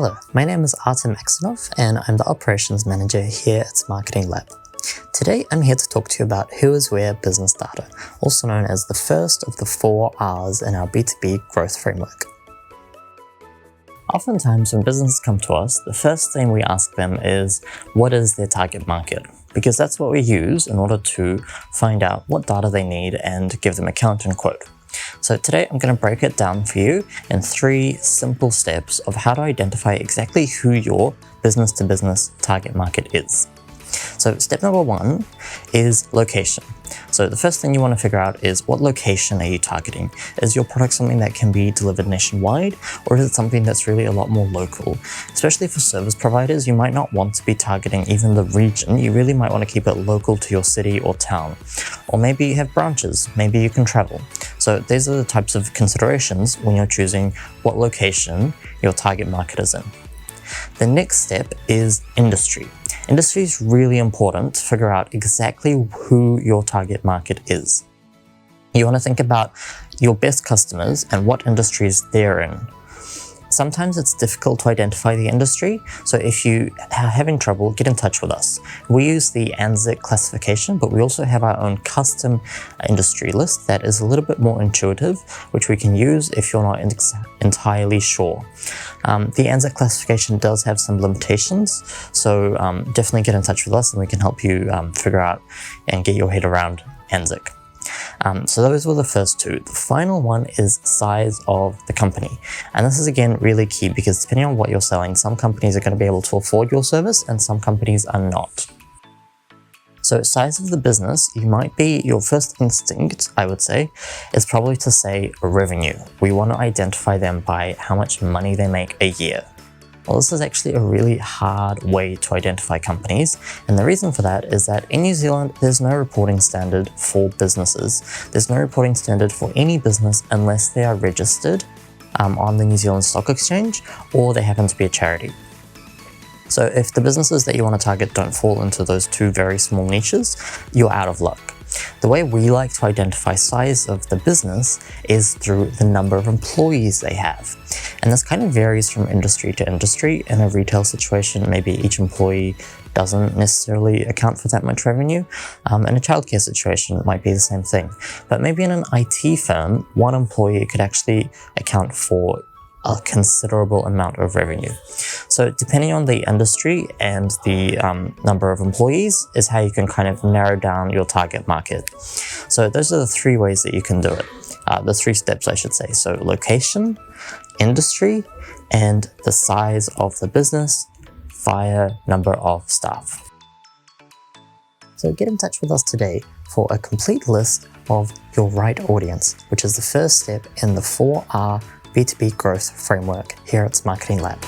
Hello, my name is Artem Axenov and I'm the Operations Manager here at Smarketing Lab. Today I'm here to talk to you about whoiswhere business data, also known as the first of the 4 R's in our B2B growth framework. Oftentimes when businesses come to us, the first thing we ask them is, what is their target market? Because that's what we use in order to find out what data they need and give them a count and quote. So today I'm going to break it down for you in 3 simple steps of how to identify exactly who your business-to-business target market is. So step number 1 is location. So the first thing you want to figure out is, what location are you targeting? Is your product something that can be delivered nationwide, or is it something that's really a lot more local? Especially for service providers, you might not want to be targeting even the region. You really might want to keep it local to your city or town. Or maybe you have branches, maybe you can travel. So these are the types of considerations when you're choosing what location your target market is in. The next step is industry. Industry is really important to figure out exactly who your target market is. You want to think about your best customers and what industries they're in. Sometimes it's difficult to identify the industry, so if you are having trouble, get in touch with us. We use the ANZIC classification, but we also have our own custom industry list that is a little bit more intuitive, which we can use if you're not entirely sure. The ANZIC classification does have some limitations, so definitely get in touch with us and we can help you figure out and get your head around ANZIC. So those were the first 2. The final one is size of the company. And this is again really key, because depending on what you're selling, some companies are going to be able to afford your service and some companies are not. So size of the business, your first instinct, I would say, is probably to say revenue. We want to identify them by how much money they make a year. Well, this is actually a really hard way to identify companies, and the reason for that is that in New Zealand, there's no reporting standard for businesses. There's no reporting standard for any business unless they are registered on the New Zealand Stock Exchange, or they happen to be a charity. So if the businesses that you want to target don't fall into those 2 very small niches, you're out of luck. The way we like to identify size of the business is through the number of employees they have. And this kind of varies from industry to industry. In a retail situation, maybe each employee doesn't necessarily account for that much revenue. In a childcare situation, it might be the same thing. But maybe in an IT firm, 1 employee could actually account for a considerable amount of revenue. So depending on the industry and the number of employees is how you can kind of narrow down your target market. So those are the 3 ways that you can do it. The 3 steps, I should say. So location, industry, and the size of the business via number of staff. So get in touch with us today for a complete list of your right audience, which is the first step in the 4R B2B growth framework here at Smarketing Lab.